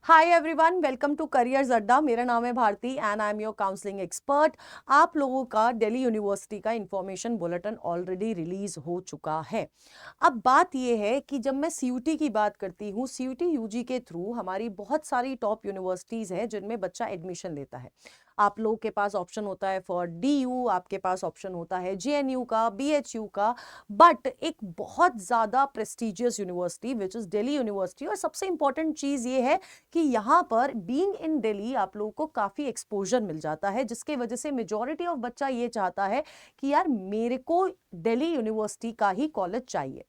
Hi everyone, welcome to careers Adda. मेरा नाम है Bharti and I am your counselling expert. आप लोगों का दिल्ली यूनिवर्सिटी का इंफॉर्मेशन बुलेटिन ऑलरेडी रिलीज हो चुका है। अब बात यह है कि जब मैं सीयूटी की बात करती हूँ, सीयूटी यूजी के थ्रू हमारी बहुत सारी टॉप यूनिवर्सिटीज हैं जिनमें बच्चा एडमिशन लेता है। आप लोगों के पास ऑप्शन होता है फॉर डीयू, आपके पास ऑप्शन होता है जेएनयू का, बीएचयू का, बट एक बहुत ज्यादा prestigious university which is Delhi university. और सबसे इंपॉर्टेंट चीज ये है कि यहाँ पर बीइंग इन दिल्ली आप लोगों को काफी एक्सपोजर मिल जाता है, जिसके वजह से मेजॉरिटी ऑफ बच्चा ये चाहता है कि यार मेरे को दिल्ली यूनिवर्सिटी का ही कॉलेज चाहिए।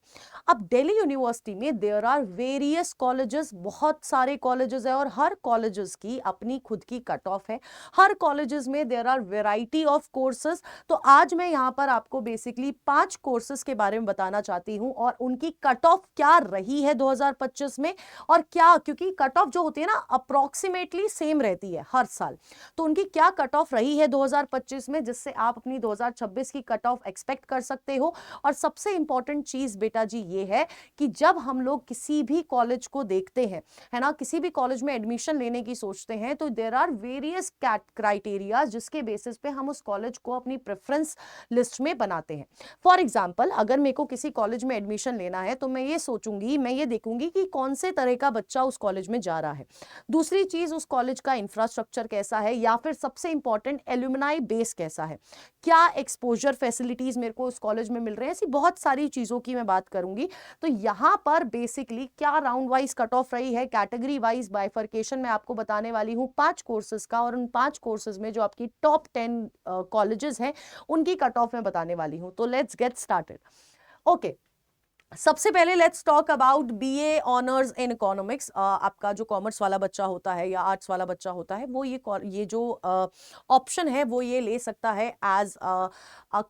अब दिल्ली यूनिवर्सिटी में देयर आर वेरियस कॉलेजेस, बहुत सारे कॉलेजेस है और हर कॉलेजेस की अपनी खुद की कट ऑफ है। हर कॉलेजेस में there are variety of courses. तो आज मैं यहाँ पर आपको बेसिकली 5 कोर्सेज के बारे में बताना चाहती हूँ और उनकी कट ऑफ क्या रही है 2025 में, और क्या, क्योंकि कट ऑफ जो होती है ना अप्रोक्सीमेटली सेम रहती है हर साल, तो उनकी क्या कट ऑफ रही है 2025 में, जिससे आप अपनी 2026 की कट ऑफ एक्सपेक्ट कर सकते हो। और सबसे इंपॉर्टेंट चीज बेटा जी ये है कि जब हम लोग किसी भी कॉलेज को देखते हैं, है ना, किसी भी कॉलेज में एडमिशन लेने की सोचते हैं, तो देयर आर वेरियस क्राइटेरिया जिसके बेसिस पे हम उस कॉलेज को अपनी प्रेफरेंस लिस्ट में बनाते हैं। फॉर एग्जाम्पल, अगर मेरे को किसी कॉलेज में एडमिशन लेना है तो मैं ये सोचूंगी, मैं ये देखूंगी कि कौन से तरह का बच्चा उस कॉलेज में जा रहा है। दूसरी चीज, उस कॉलेज का इंफ्रास्ट्रक्चर कैसा है, या फिर सबसे इंपॉर्टेंट एल्यूमिनाई बेस कैसा है, क्या एक्सपोजर फैसिलिटीज मेरे को उस कॉलेज में मिल रहे हैं, ऐसी बहुत सारी चीजों की मैं बात करूंगी। तो यहां पर बेसिकली क्या राउंड वाइज कट ऑफ रही है, कैटेगरी वाइज बाइफर्केशन मैं आपको बताने वाली हूं 5 कोर्सेज का, और उन 5 कोर्सेज में जो आपकी टॉप 10 कॉलेजेस हैं उनकी कट ऑफ मैं बताने वाली हूं। तो लेट्स गेट स्टार्टेड। ओके, सबसे पहले let's talk about BA honours in economics. आपका जो कॉमर्स वाला बच्चा होता है या आर्ट्स वाला बच्चा होता है, वो ये जो ऑप्शन है वो ये ले सकता है एज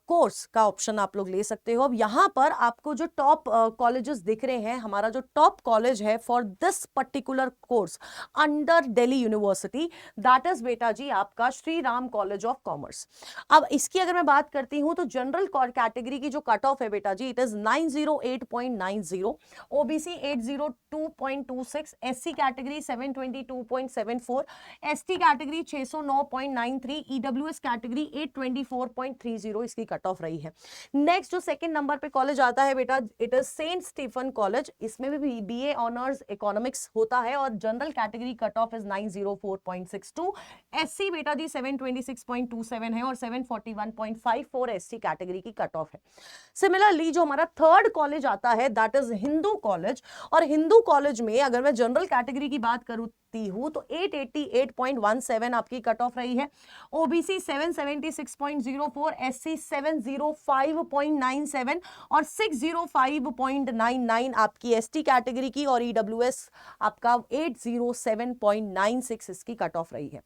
कोर्स का ऑप्शन आप लोग ले सकते हो। अब यहाँ पर आपको जो टॉप कॉलेजेस दिख रहे हैं, हमारा जो टॉप कॉलेज है for this particular course under Delhi university, that is बेटा जी आपका Shri Ram college of commerce. अब इसकी अगर मैं बात करती हूं तो जनरल कैटेगरी की जो कट ऑफ है बेटा जी, it is 908.90, OBC 802.26, SC category 722.74, ST category 609.93, EWS category 824.30 इसकी कट ऑफ रही है। नेक्स्ट जो सेकंड नंबर पे कॉलेज आता है बेटा, it is Saint Stephen college. इसमें भी बीए ऑनर्स इकोनॉमिक्स होता है और general category cut off is 904.62, SC बेटा जी 726.27 है और 741.54 एसटी कैटेगरी की कट ऑफ है। सिमिलरली जो हमारा थर्ड कॉलेज आता है दैट इज हिंदू कॉलेज, और हिंदू कॉलेज में अगर मैं जनरल कैटेगरी की बात करती हूं तो 888.17 आपकी कट ऑफ रही है, ओबीसी 776.04, एससी 705.97 और 605.99 आपकी एसटी कैटेगरी की, और ईडब्ल्यूएस आपका 807.96 इसकी कट ऑफ रही है।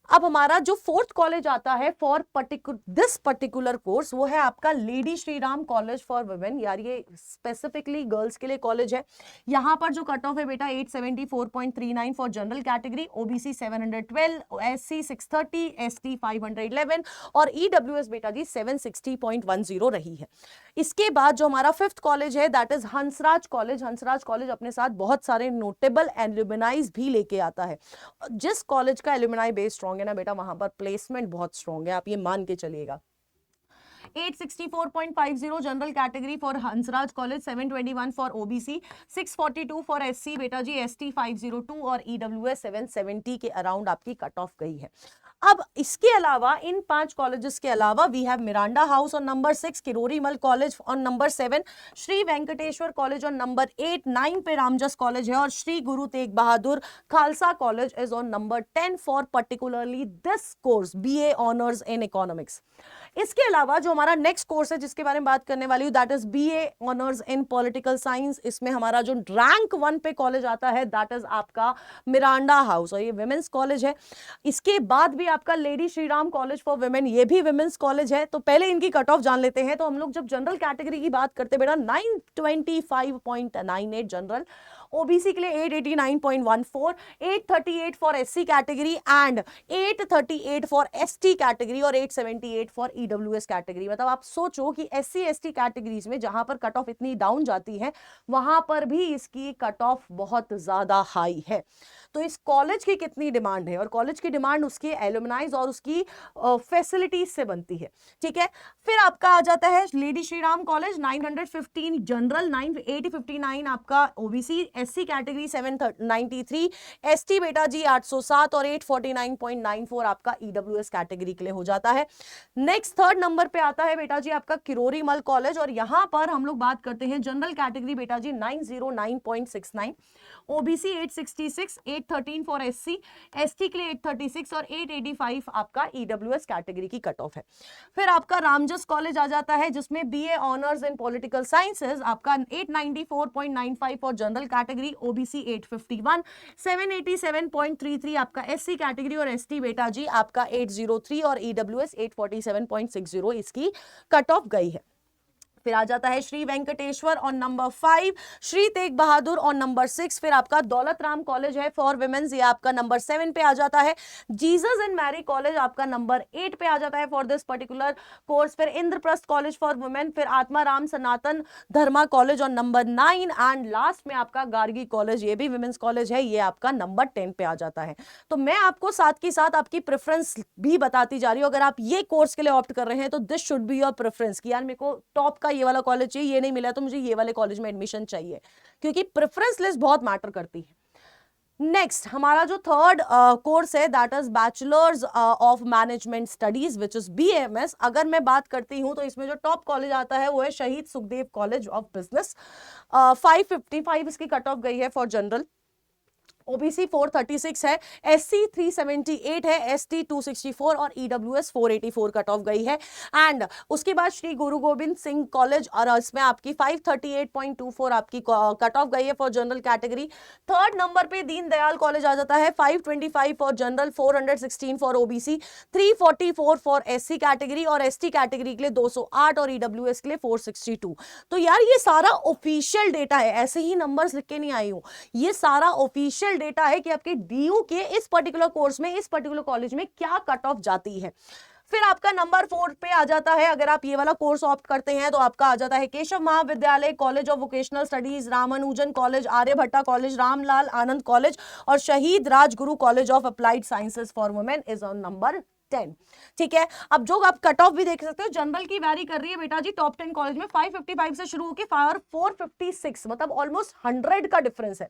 अब हमारा जो फोर्थ कॉलेज आता है फॉर दिस पर्टिकुलर कोर्स, वो है आपका lady Shri Ram college for women. यार ये स्पेसिफिकली गर्ल्स के लिए कॉलेज है। यहां पर जो कट ऑफ है बेटा 874.39 for general category, OBC 712, SC 630, ST 511 और ईडब्ल्यूएस बेटा जी 760.10 रही है। इसके बाद जो हमारा फिफ्थ कॉलेज है that is Hansraj college. Hansraj college अपने साथ बहुत सारे नोटेबल एल्यूमिनाइज भी लेके आता है। जिस कॉलेज का एल्यूमिनाई बेस स्ट्रॉन्ग है ना बेटा, वहां पर प्लेसमेंट बहुत स्ट्रॉन्ग है, आप ये मान के चलिएगा। 864.50 general category for Hansraj college, 721 for OBC, 642 for SC बेटा जी, एसटी 502 और ईडब्ल्यूएस 770 के अराउंड आपकी कट ऑफ गई है। अब इसके अलावा इन 5 कॉलेजेस के अलावा we have Miranda house on number 6, Kirorimal college on number 7, Shri Venkateswara college on number 8, 9 पे रामजस कॉलेज है और Shri Guru Tegh Bahadur Khalsa college is on number 10 for particularly this course BA honours in economics. इसके अलावा जो हमारा नेक्स्ट कोर्स है जिसके बारे में बात करने वाली हूं that is BA honours in political science. इसमें हमारा जो रैंक 1 पे कॉलेज आता है दैट इज आपका मिरांडा हाउस, और ये विमेंस कॉलेज है। इसके बाद भी आपका lady Shri Ram college for women, ये भी विमेंस कॉलेज है। तो पहले इनकी कट ऑफ जान लेते हैं। तो हम लोग जब जनरल कैटेगरी की बात करते हैं बेटा 925.98 जनरल, ओबीसी के लिए 889.14, 838 for SC category and 838 for ST category और 878 फॉर ईडब्ल्यूएस कैटेगरी। मतलब आप सोचो कि एससी एसटी कैटेगरीज में जहां पर कट ऑफ इतनी डाउन जाती है वहां पर भी इसकी कट ऑफ बहुत ज्यादा हाई है। तो इस कॉलेज की कितनी डिमांड है, और कॉलेज की डिमांड उसके एलुमनाइज और उसकी फैसिलिटीज से बनती है। ठीक है, फिर आपका आ जाता है lady Shri Ram college 915 general, 859 आपका ओबीसी, एससी कैटेगरी 793, एसटी बेटा जी 807 और 849.94 आपका ईडब्ल्यूएस कैटेगरी के लिए हो जाता है। नेक्स्ट थर्ड नंबर पे आता है बेटा जी आपका किरोरी मल कॉलेज, और यहां पर हम लोग बात करते हैं जनरल कैटेगरी बेटा जी 909.69, ओबीसी 866, 813 फॉर एससी, एसटी के लिए 836 और 885 आपका ईडब्ल्यूएस कैटेगरी की कट ऑफ है। फिर आपका रामजस कॉलेज आ जाता है जिसमें बीए ऑनर्स इन पॉलिटिकल साइंसेज, आपका 894.95 फॉर जनरल कैटेगरी, ओबीसी 851, 787.33 आपका एससी कैटेगरी और एसटी बेटा जी आपका 803 और ईडब्ल्यूएस 847.60 इसकी कट ऑफ गई है। फिर आ जाता है Shri Venkateswara on number 5, Shri Teg Bahadur on number 6, फिर आपका दौलत राम कॉलेज है फॉर विमेंस, ये आपका नंबर 7 पे आ जाता है। जीसस एंड मैरी कॉलेज आपका नंबर 8 पे आ जाता है फॉर दिस पर्टिकुलर कोर्स। फिर इंद्रप्रस्थ कॉलेज फॉर वुमेन, फिर Atmaram Sanatan Dharma college on number 9 and last में आपका गार्गी कॉलेज, ये भी विमेंस कॉलेज है, ये आपका नंबर 10 पे आ जाता है। तो मैं आपको साथ के साथ आपकी प्रेफरेंस भी बताती जा रही हूँ। अगर आप ये कोर्स के लिए ऑप्ट कर रहे हैं तो this should be your preference कि यार मेरे को टॉप का ये वाला कॉलेज चाहिए, ये नहीं मिला तो मुझे ये वाले कॉलेज में एडमिशन चाहिए, क्योंकि प्रेफरेंस लिस्ट बहुत मैटर करती है। नेक्स्ट हमारा जो थर्ड कोर्स है that is bachelors of management studies which is BMS. अगर मैं बात करती हूं तो इसमें जो टॉप कॉलेज आता है वो है शहीद सुखदेव कॉलेज ऑफ बिजनेस, 555 इसकी कट ऑफ गई है फॉर जनरल, ओबीसी 436 है, एससी 378 है, एसटी 264 और ईडब्ल्यूएस 484 कट ऑफ गई है। एंड उसके बाद श्री गुरु गोविंद सिंह कॉलेज, और इसमें आपकी 538.24 आपकी कट ऑफ गई है for general category. Third number पे दीनदयाल कॉलेज आ जाता है 525 for general, 416 for OBC, 344 for SC category और एसटी कैटेगरी के लिए 208 और ईडब्ल्यूएस के लिए 462। तो यार ये सारा ऑफिशियल डेटा है, ऐसे ही नंबर्स लिख के नहीं आई हूं, ये सारा ऑफिशियल डेटा है कि आपके डीयू के इस पर्टिकुलर कोर्स में इस पर्टिकुलर कॉलेज में क्या कट ऑफ जाती है। फिर आपका नंबर 4 पे आ जाता है, अगर आप ये वाला कोर्स ऑप्ट करते हैं तो आपका आ जाता है Keshav Mahavidyalaya college of vocational studies, Ramanujan college, Aryabhatta college, Ramlal Anand college और Shaheed Rajguru college of applied sciences for women is on number 10। ठीक है, अब जो आप कट ऑफ भी देख सकते हो जनरल की वैरी कर रही है बेटा जी टॉप 10 कॉलेज में 555 से शुरू होकर 456, मतलब ऑलमोस्ट 100 का डिफरेंस है,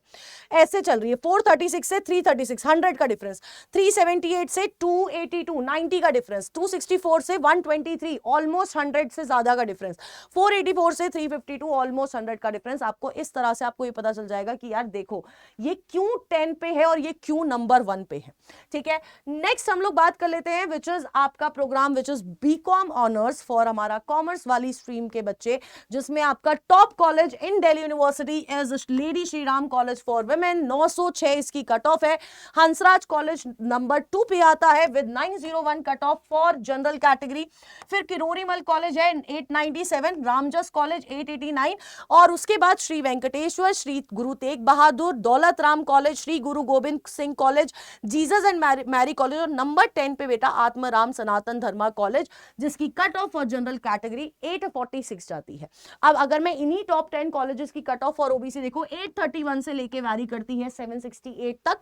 ऐसे चल रही है। 436 से 336 100 का डिफरेंस, 378 से 282 90 का डिफरेंस, 264 से 123 ऑलमोस्ट 100 से ज्यादा का डिफरेंस, 484 से 352 ऑलमोस्ट 100 का डिफरेंस। आपको इस तरह से आपको ये पता चल जाएगा कि यार देखो ये क्यों 10 पे है और ये क्यों नंबर 1 पे है। ठीक है, नेक्स्ट हम लोग बात कर लेते हैं विच इज आपका programme which is BCom honours for हमारा कॉमर्स वाली स्ट्रीम के बच्चे, जिसमें आपका top college in Delhi university is Lady Shri Ram college for women, 906 इसकी कट ऑफ है। हंसराज कॉलेज नंबर 2 पे आता है with 901 cut off for general category. फिर किरोरीमल कॉलेज है 897, रामजस कॉलेज 889 और उसके बाद श्री वेंकटेश्वर, श्री गुरु तेग बहादुर, दौलत Ram college, Shri Guru Gobind Singh college, Jesus and Mary college और नंबर 10 पे बेटा आत्माराम सनातन धर्मा कॉलेज, जिसकी cut off for general category 846 जाती है। अब अगर मैं इन्हीं टॉप 10 कॉलेजेस की कट ऑफ फॉर ओबीसी देखो 831 से लेके वैरी करती है 768 तक,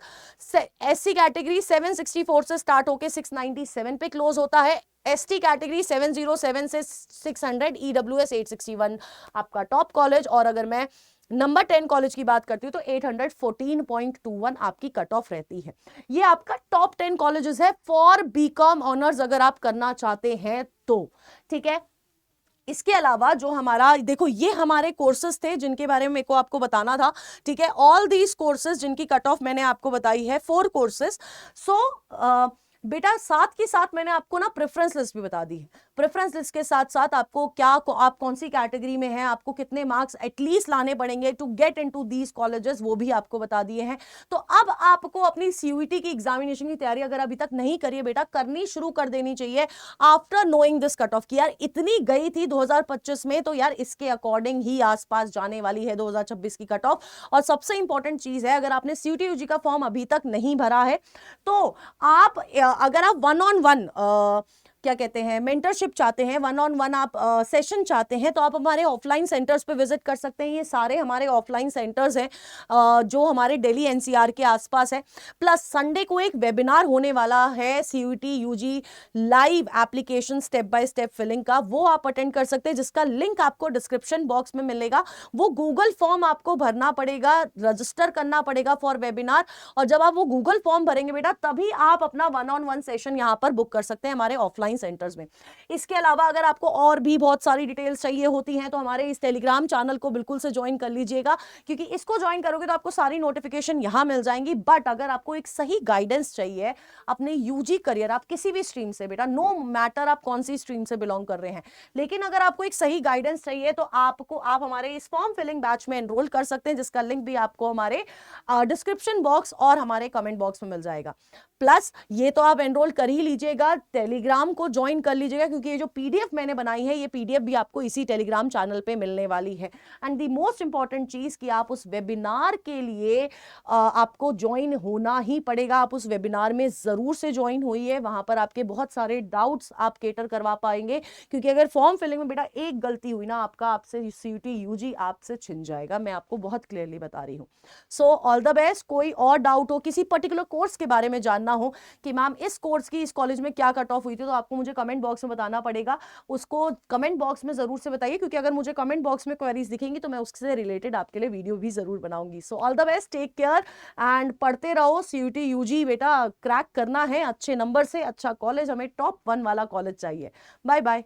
एससी कैटेगरी 764 से स्टार्ट होके 697 पे क्लोज होता है, एसटी कैटेगरी 707 से 600, ईडब्ल्यूएस 861 आपका टॉप कॉलेज, और अगर मैं नंबर 10 कॉलेज की बात करती हूँ तो 814.21 आपकी कट ऑफ रहती है। ये आपका टॉप 10 कॉलेजेस है फॉर बीकॉम ऑनर्स अगर आप करना चाहते हैं तो। ठीक है, इसके अलावा जो हमारा देखो ये हमारे कोर्सेज थे जिनके बारे में मेरे को आपको बताना था। ठीक है, ऑल दीज कोर्सेज जिनकी कट ऑफ मैंने आपको बताई है 4 कोर्सेज। सो बेटा साथ के साथ मैंने आपको ना प्रेफरेंस लिस्ट भी बता दी है। प्रेफरेंस लिस्ट के साथ साथ आपको क्या आप कौन सी कैटेगरी में हैं, आपको कितने मार्क्स एटलीस्ट लाने पड़ेंगे to get into these colleges, वो भी आपको बता दिए हैं। तो अब आपको अपनी सीयूईटी की एग्जामिनेशन की तैयारी अगर अभी तक नहीं करी है बेटा, करनी शुरू कर देनी चाहिए after knowing this cut off, कि यार इतनी गई थी 2025 में, तो यार इसके अकॉर्डिंग ही आसपास जाने वाली है 2026 की कट ऑफ। और सबसे इंपॉर्टेंट चीज है, अगर आपने सीयूटी यूजी का फॉर्म अभी तक नहीं भरा है तो आप अगर आप वन ऑन वन क्या कहते हैं मेंटरशिप चाहते हैं, वन ऑन वन आप सेशन चाहते हैं, तो आप हमारे ऑफलाइन सेंटर्स पे विजिट कर सकते हैं। ये सारे हमारे ऑफलाइन सेंटर्स हैं जो हमारे दिल्ली एनसीआर के आसपास है। प्लस संडे को एक वेबिनार होने वाला है CUET UG live application step by step filling का, वो आप अटेंड कर सकते हैं, जिसका लिंक आपको डिस्क्रिप्शन बॉक्स में मिलेगा। वो गूगल फॉर्म आपको भरना पड़ेगा, रजिस्टर करना पड़ेगा फॉर वेबिनार, और जब आप वो गूगल फॉर्म भरेंगे बेटा तभी आप अपना वन ऑन वन सेशन यहां पर बुक कर सकते हैं हमारे ऑफलाइन सेंटर्स में। इसके अलावा अगर आपको और भी बहुत सारी डिटेल्स चाहिए होती हैं तो हमारे इस टेलीग्राम चैनल को बिल्कुल से ज्वाइन कर लीजिएगा, क्योंकि इसको ज्वाइन करोगे तो आपको सारी नोटिफिकेशन यहां मिल जाएंगी। बट अगर आपको एक सही गाइडेंस चाहिए अपने यूजी करियर, आप किसी भी स्ट्रीम से बेटा, नो मैटर आप कौन सी स्ट्रीम से बिलोंग कर रहे हैं, लेकिन अगर आपको एक सही गाइडेंस चाहिए तो आप हमारे इस फॉर्म फिलिंग बैच में एनरोल कर सकते हैं, जिसका लिंक भी आपको हमारे डिस्क्रिप्शन बॉक्स और हमारे कमेंट बॉक्स में मिल जाएगा। प्लस ये तो आप एनरोल कर ही लीजिएगा, टेलीग्राम को ज्वाइन कर लीजिएगा, क्योंकि ये जो पीडीएफ मैंने बनाई है ये पीडीएफ भी आपको इसी टेलीग्राम चैनल पे मिलने वाली है। एंड द मोस्ट इंपॉर्टेंट चीज कि आप उस वेबिनार के लिए आपको ज्वाइन होना ही पड़ेगा। आप उस वेबिनार में जरूर से ज्वाइन होइए, वहां पर आपके बहुत सारे डाउट्स आप केटर करवा पाएंगे, क्योंकि अगर फॉर्म फिलिंग में बेटा एक गलती हुई ना आपका, आपसे सीयूटी यूजी आपसे छिन जाएगा, मैं आपको बहुत क्लियरली बता रही हूँ। सो ऑल द बेस्ट। कोई और डाउट हो, किसी पर्टिकुलर कोर्स के बारे में जानना हो कि मैम इस कोर्स की इस कॉलेज में क्या कट ऑफ हुई थी, तो आपको मुझे कमेंट बॉक्स में बताना पड़ेगा। उसको कमेंट बॉक्स में जरूर से बताइए, क्योंकि अगर मुझे कमेंट बॉक्स में क्वेरीज दिखेंगी तो मैं उससे रिलेटेड आपके लिए वीडियो भी जरूर बनाऊंगी। So all the best, take care and पढ़ते रहो। सीयूटी यूजी बेटा क्रैक करना है अच्छे नंबर से, अच्छा कॉलेज, हमें टॉप 1 वाला कॉलेज चाहिए। Bye bye.